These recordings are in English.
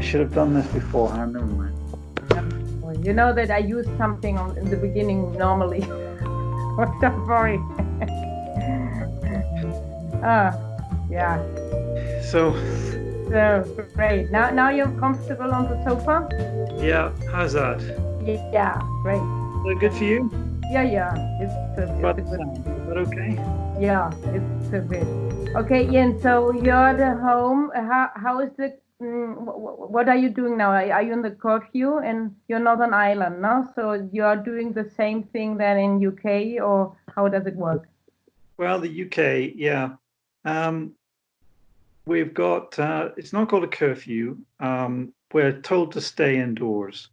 should have done this beforehand. Never mind. Well, you know that I use something in the beginning normally. Don't worry. Yeah. So Great. Now you're comfortable on the sofa? yeah, how's that? Yeah, great. Is that good for you? Yeah. It's a good. Sound. Is that okay? Yeah, it's a bit. Okay, Ian. So you're at home. How is the? What are you doing now? Are you in the curfew in your Northern Ireland? No, so you are doing the same thing that in UK, or how does it work? Well, the UK, yeah. We've got. It's not called a curfew. We're told to stay indoors.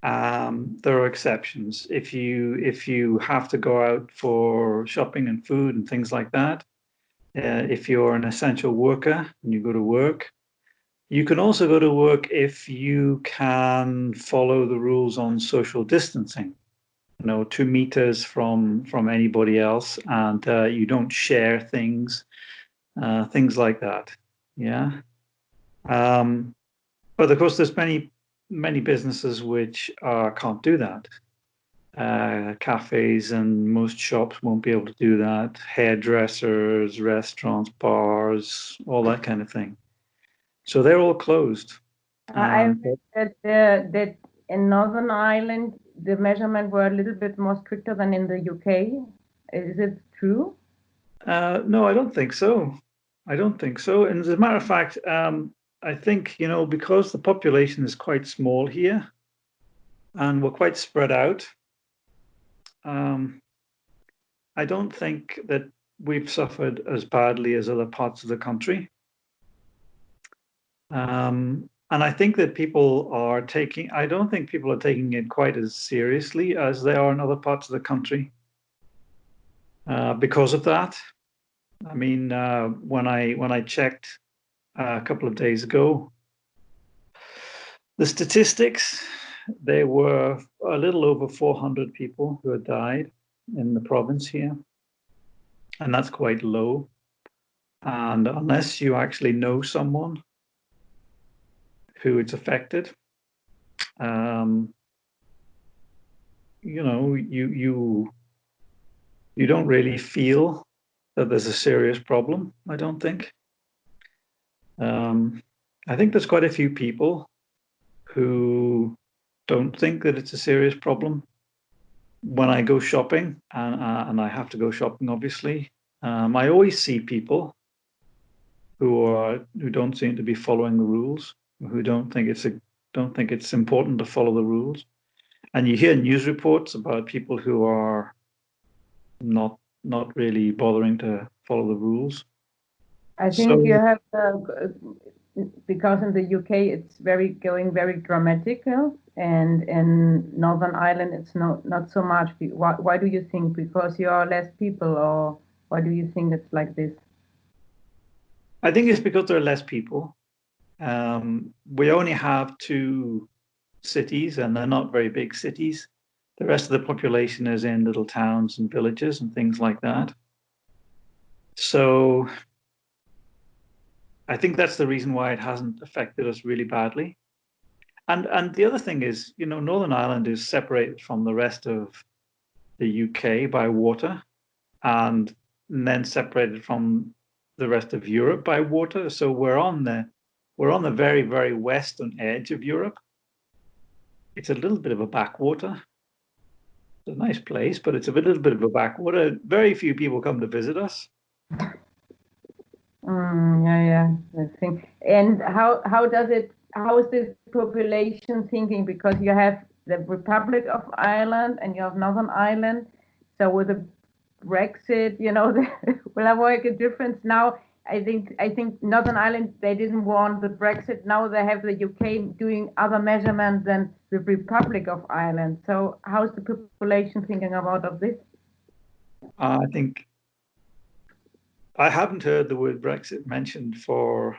There are exceptions. If you have to go out for shopping and food and things like that, if you're an essential worker and you go to work, you can also go to work if you can follow the rules on social distancing. 2 meters from anybody else, and you don't share things like that. Yeah. But of course, there's many businesses which can't do that. Cafes and most shops won't be able to do that. Hairdressers, restaurants, bars, all that kind of thing. So they're all closed. I read that in Northern Ireland the measurements were a little bit more stricter than in the UK. Is it true? No, I don't think so. I don't think so. And as a matter of fact, I think, because the population is quite small here and we're quite spread out, I don't think that we've suffered as badly as other parts of the country. And I think that I don't think people are taking it quite as seriously as they are in other parts of the country because of that. I mean, when I checked a couple of days ago, the statistics, there were a little over 400 people who had died in the province here, and that's quite low. And unless you actually know someone who it's affected, you don't really feel that there's a serious problem, I don't think. I think there's quite a few people who don't think that it's a serious problem. When I go shopping, and I have to go shopping, obviously, I always see people who don't seem to be following the rules, who don't think it's important to follow the rules. And you hear news reports about people who are not really bothering to follow the rules. I think you have because in the UK it's going very dramatic, and in Northern Ireland it's not so much. Why do you think? Because you are less people, or why do you think it's like this? I think it's because there are less people. We only have 2 cities, and they're not very big cities. The rest of the population is in little towns and villages and things like that. So I think that's the reason why it hasn't affected us really badly. And the other thing is, Northern Ireland is separated from the rest of the UK by water, and then separated from the rest of Europe by water. So we're on the very, very western edge of Europe. It's a little bit of a backwater. It's a nice place, but it's a little bit of a backwater. Very few people come to visit us. Yeah, I think. And how is the population thinking? Because you have the Republic of Ireland and you have Northern Ireland. So with the Brexit, will I make a difference now? I think Northern Ireland, they didn't want the Brexit. Now they have the UK doing other measurements than the Republic of Ireland. So how's the population thinking about this? I think I haven't heard the word Brexit mentioned for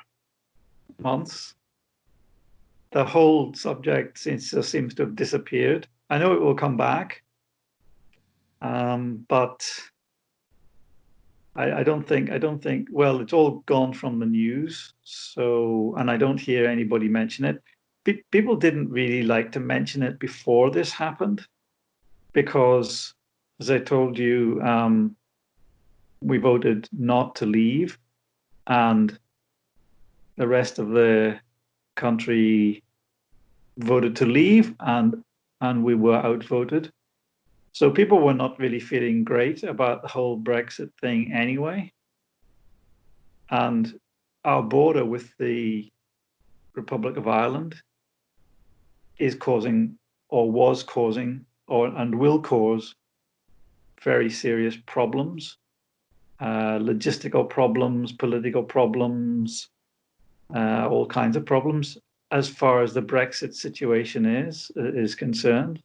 months. The whole subject seems to have disappeared. I know it will come back, but I don't think, well, it's all gone from the news. So, and I don't hear anybody mention it. People didn't really like to mention it before this happened because, as I told you, we voted not to leave, and the rest of the country voted to leave, and we were outvoted. So people were not really feeling great about the whole Brexit thing anyway. And our border with the Republic of Ireland is causing, or was causing, or and will cause very serious problems, logistical problems, political problems, all kinds of problems as far as the Brexit situation is concerned,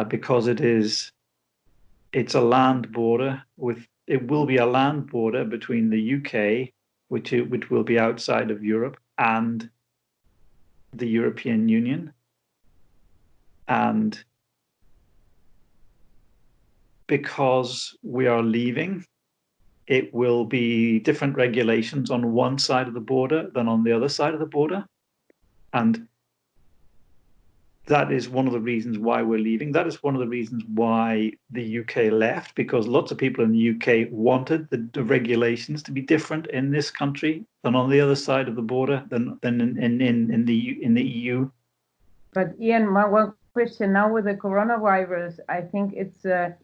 because it's a land border it will be a land border between the UK, which will be outside of Europe, and the European Union. And because we are leaving, it will be different regulations on one side of the border than on the other side of the border. And that is one of the reasons why we're leaving. That is one of the reasons why the UK left, because lots of people in the UK wanted the regulations to be different in this country than on the other side of the border, than in the EU. But Ian, my one question now with the coronavirus, I think it's a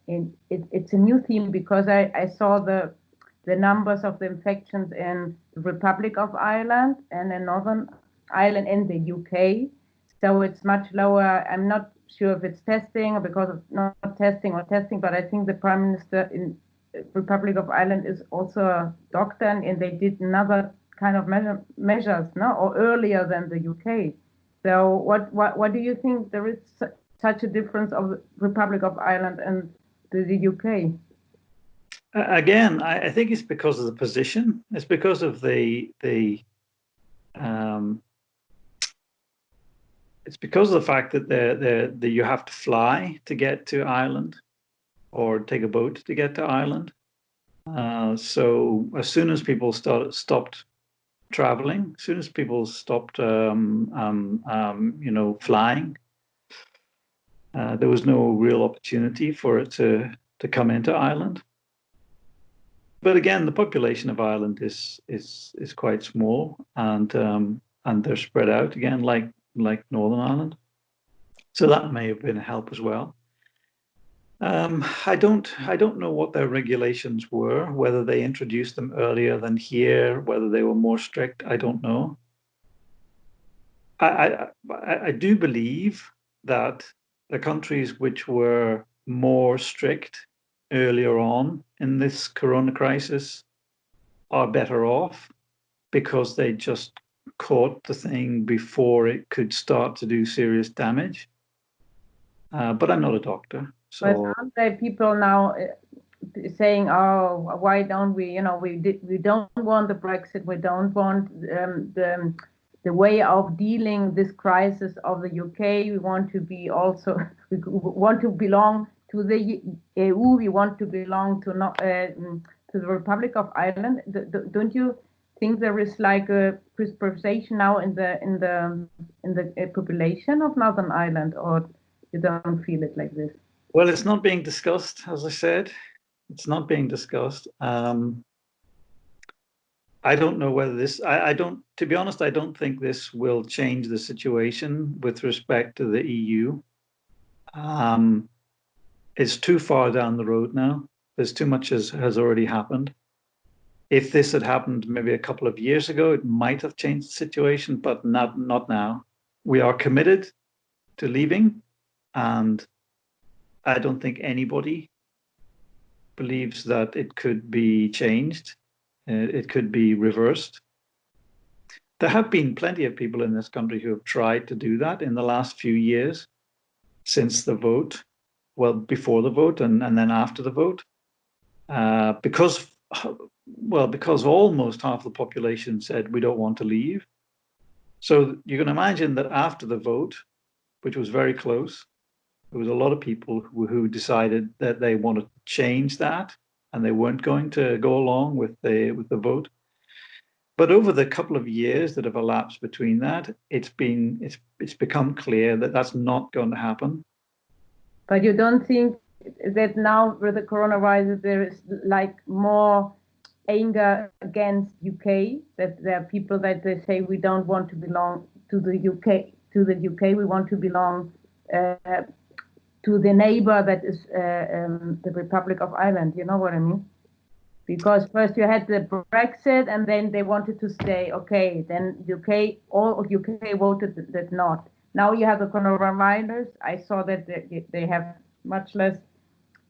new theme because I saw the numbers of the infections in the Republic of Ireland and in Northern Ireland and the UK. So it's much lower. I'm not sure if it's testing or because of not testing or testing, but I think the Prime Minister in Republic of Ireland is also a doctor, and they did another kind of measures, no, or earlier than the UK. So what do you think there is such a difference of the Republic of Ireland and the UK? Again, I think it's because of the position. It's because of it's because of the fact that you have to fly to get to Ireland or take a boat to get to Ireland. So as soon as people stopped traveling, as soon as people stopped, flying, there was no real opportunity for it to come into Ireland. But again, the population of Ireland is quite small, and they're spread out again, like Northern Ireland. So that may have been a help as well. I don't know what their regulations were, whether they introduced them earlier than here, whether they were more strict. I don't know. I do believe that the countries which were more strict earlier on in this corona crisis are better off because they just caught the thing before it could start to do serious damage. But I'm not a doctor, so. But aren't there people now saying, "Oh, why don't we? We don't want the Brexit. We don't want the way of dealing this crisis of the UK. We want to be also. We want to belong to the EU. We want to belong to the Republic of Ireland." Don't you think there is like a perception now in the population of Northern Ireland, or you don't feel it like this? Well, it's not being discussed, as I said. It's not being discussed. I don't know whether this, I don't, to be honest, I don't think this will change the situation with respect to the EU. It's too far down the road now. There's too much has already happened. If this had happened maybe a couple of years ago, it might have changed the situation, but not now. We are committed to leaving, and I don't think anybody believes that it could be changed. It could be reversed. There have been plenty of people in this country who have tried to do that in the last few years since the vote, well, before the vote and then after the vote, because almost half the population said we don't want to leave. So you can imagine that after the vote, which was very close, there was a lot of people who decided that they wanted to change that. and they weren't going to go along with the vote. But over the couple of years that have elapsed between that, it's become clear that that's not going to happen. But you don't think that now with the coronavirus there is like more anger against UK, that there are people that they say we don't want to belong to the UK, we want to belong to the neighbor that is the Republic of Ireland. You know what I mean? Because first you had the Brexit, and then they wanted to stay. Okay, then all of UK voted that not. Now you have the coronavirus. I saw that they have much less,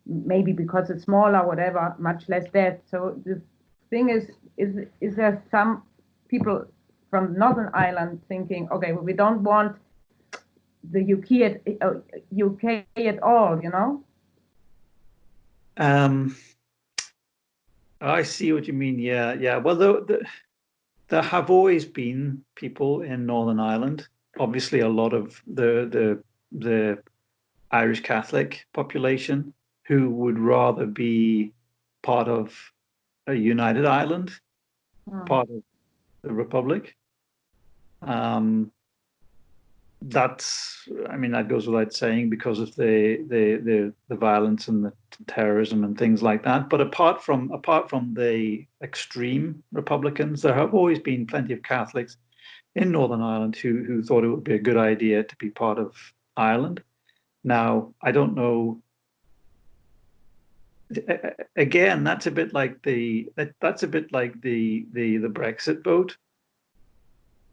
maybe because it's smaller, whatever, much less death. So the thing is there some people from Northern Ireland thinking, okay, well, we don't want the UK at all, you know? I see what you mean. Yeah. Well, there have always been people in Northern Ireland. Obviously, a lot of the Irish Catholic population who would rather be part of a united Ireland, part of the Republic. That goes without saying because of the violence and the terrorism and things like that. But apart from the extreme Republicans, there have always been plenty of Catholics in Northern Ireland who thought it would be a good idea to be part of Ireland. Now, I don't know. Again, that's a bit like the Brexit vote.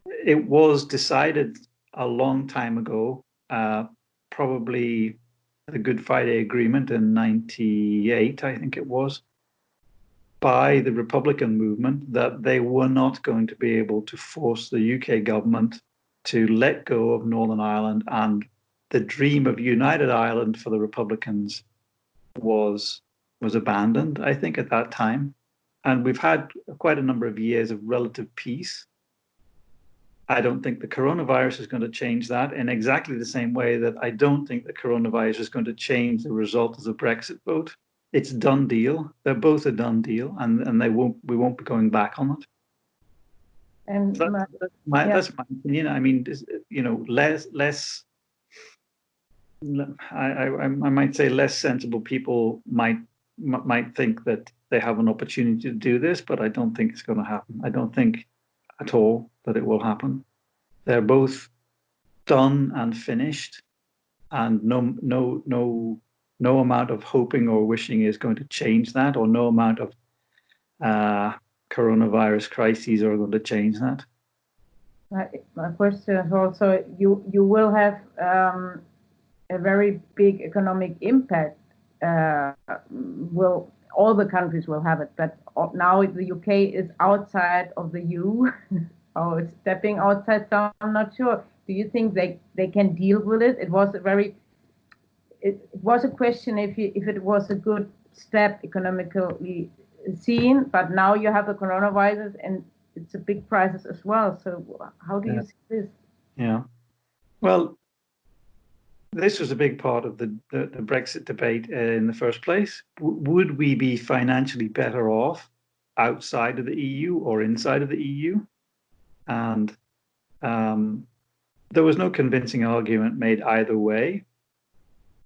It was decided a long time ago, probably the Good Friday Agreement in '98, I think it was, by the Republican movement, that they were not going to be able to force the UK government to let go of Northern Ireland, and the dream of United Ireland for the Republicans was abandoned, I think, at that time. And we've had quite a number of years of relative peace. I don't think the coronavirus is going to change that in exactly the same way that I don't think the coronavirus is going to change the result of the Brexit vote. It's a done deal. They're both a done deal, and we won't be going back on it. And that's my opinion. I mean, less. I might say less sensible people might think that they have an opportunity to do this, but I don't think it's going to happen. I don't think at all that it will happen. They're both done and finished, and no amount of hoping or wishing is going to change that, or no amount of coronavirus crises are going to change that. My question is also, you will have a very big economic impact. All the countries will have it, but now the UK is outside of the EU, or it's stepping outside, so I'm not sure. Do you think they can deal with it? It was a question if it was a good step economically seen, but now you have the coronavirus and it's a big crisis as well. So how do you see this? Yeah, well, this was a big part of the Brexit debate in the first place. Would we be financially better off outside of the EU or inside of the EU? And there was no convincing argument made either way.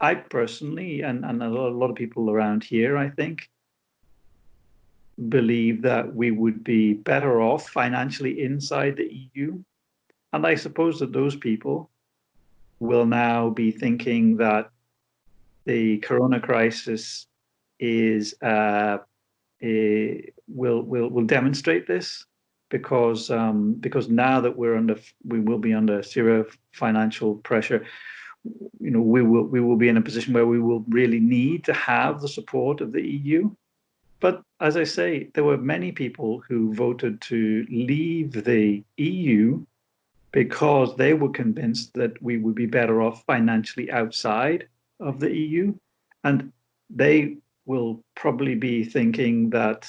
I personally, and a lot of people around here, I think, believe that we would be better off financially inside the EU. And I suppose that those people will now be thinking that the corona crisis will demonstrate this, because now that we will be under severe financial pressure. We will be in a position where we will really need to have the support of the EU. But as I say, there were many people who voted to leave the EU because they were convinced that we would be better off financially outside of the EU. And they will probably be thinking that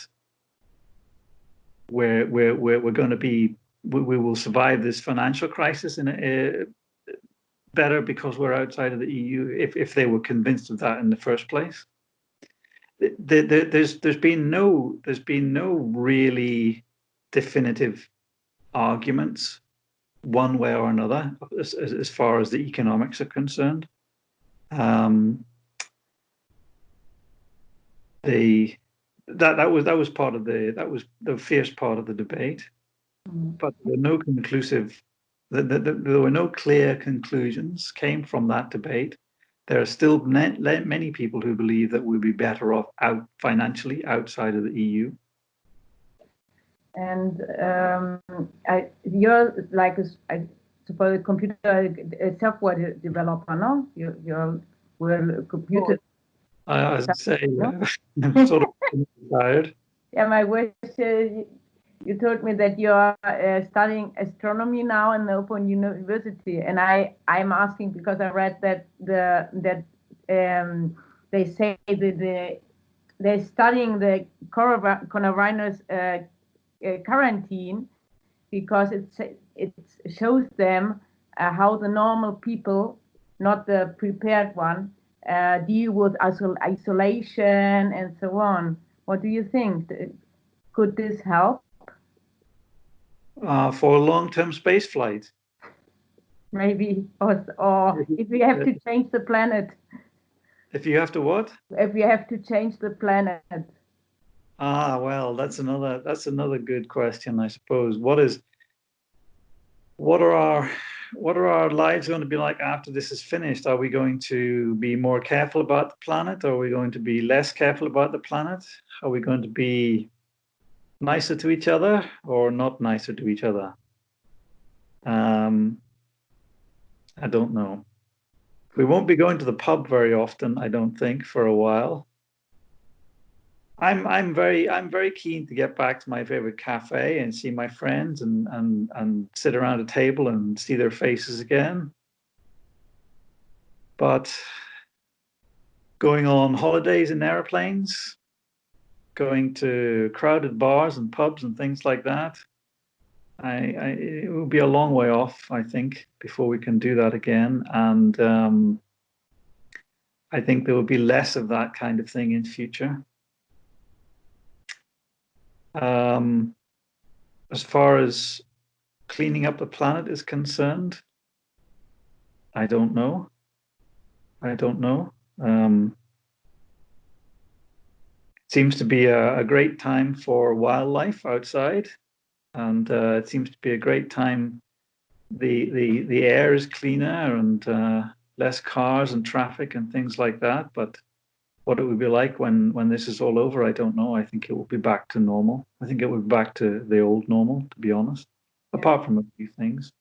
we will survive this financial crisis better because we're outside of the EU, if they were convinced of that in the first place. there's been no really definitive arguments one way or another as far as the economics are concerned. That was part of the fierce part of the debate, but there were no conclusive. There were no clear conclusions came from that debate. There are still many people who believe that we'll be better off financially outside of the EU. And you're like I suppose a computer software developer, no? You're a computer. As I say, no? I'm sort of tired. Yeah, my wish. You told me that you're studying astronomy now in the Open University, and I'm asking because I read that they say that they're studying the coronavirus quarantine because it shows them how the normal people, not the prepared one, deal with isolation and so on. What do you think? Could this help? For a long-term space flight. Maybe, or if we have to change the planet. If you have to what? If we have to change the planet. Well, that's another good question, I suppose. What are our lives going to be like after this is finished? Are we going to be more careful about the planet? Are we going to be less careful about the planet? Are we going to be nicer to each other or not nicer to each other? I don't know. We won't be going to the pub very often, I don't think, for a while. I'm very keen to get back to my favorite cafe and see my friends and sit around a table and see their faces again. But going on holidays in airplanes, going to crowded bars and pubs and things like that, it will be a long way off, I think, before we can do that again. And I think there will be less of that kind of thing in future. As far as cleaning up the planet is concerned, I don't know. It seems to be a great time for wildlife outside, and it seems to be a great time. The air is cleaner and less cars and traffic and things like that. But what it will be like when this is all over, I don't know. I think it will be back to normal. I think it will be back to the old normal, to be honest, apart from a few things.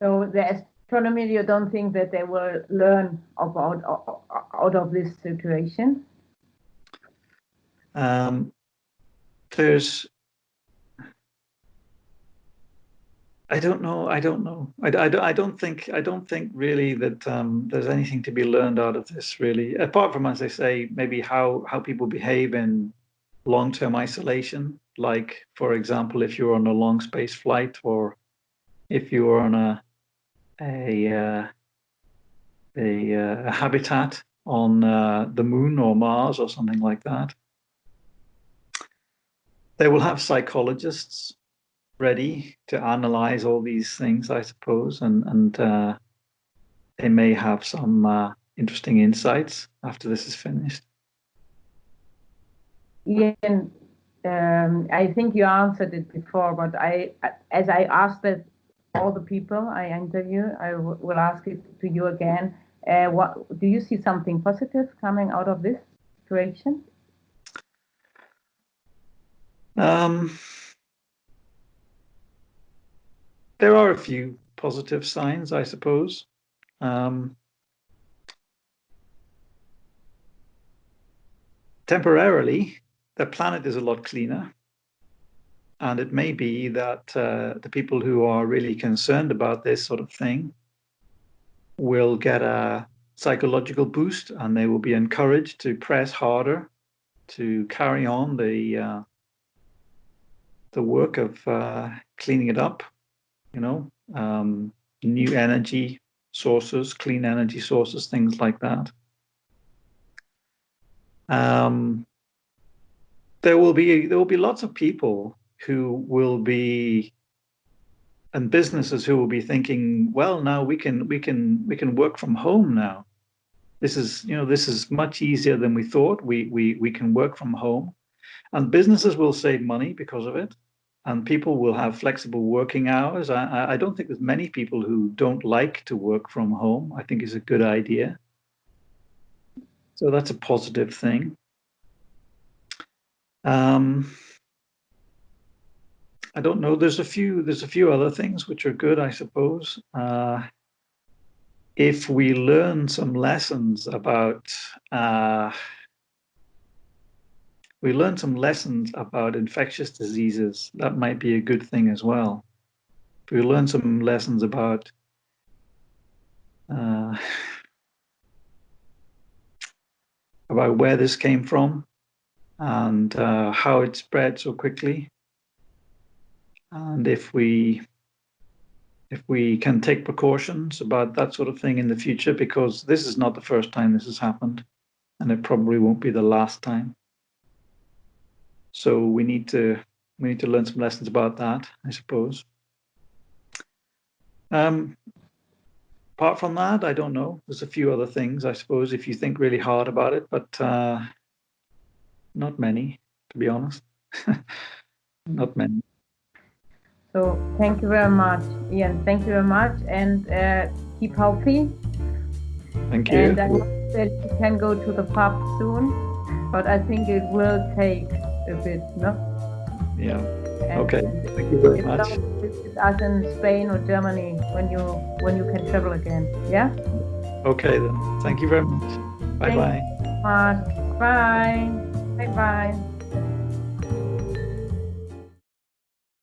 So the astronomy, you don't think that they will learn about out of this situation? I don't know. I don't think really that there's anything to be learned out of this, really, apart from, as I say, maybe how people behave in long-term isolation. Like, for example, if you're on a long space flight, or if you are on a habitat on the moon or Mars or something like that. They will have psychologists ready to analyze all these things, I suppose, and they may have some interesting insights after this is finished. Ian, I think you answered it before, but as I asked it all the people I interview, I will ask it to you again. What do you see something positive coming out of this situation? There are a few positive signs, I suppose. Temporarily, the planet is a lot cleaner. And it may be that the people who are really concerned about this sort of thing will get a psychological boost, and they will be encouraged to press harder to carry on the work of cleaning it up, new energy sources, clean energy sources, things like that. Um, there will be lots of people who will be and businesses who will be thinking, well, now we can work from home now. This is much easier than we thought. We can work from home, and businesses will save money because of it, and people will have flexible working hours. I don't think there's many people who don't like to work from home. I think it's a good idea. So that's a positive thing. Um, I don't know. There's a few other things which are good, I suppose. If we learn some lessons about infectious diseases, that might be a good thing as well. If we learn some lessons uh, about where this came from and how it spread so quickly, and if we can take precautions about that sort of thing in the future, because this is not the first time this has happened, and it probably won't be the last time. So we need to learn some lessons about that, I suppose. Apart from that, I don't know. There's a few other things, I suppose, if you think really hard about it, but not many, to be honest. Not many. So thank you very much, Ian. Thank you very much, and keep healthy. Thank you. And I hope that you can go to the pub soon, but I think it will take a bit, no? Yeah. And Okay. Thank you very much. Don't visit us in Spain or Germany when you can travel again. Yeah. Okay then. Thank you very much. Bye bye. Bye. Bye. Bye. Bye.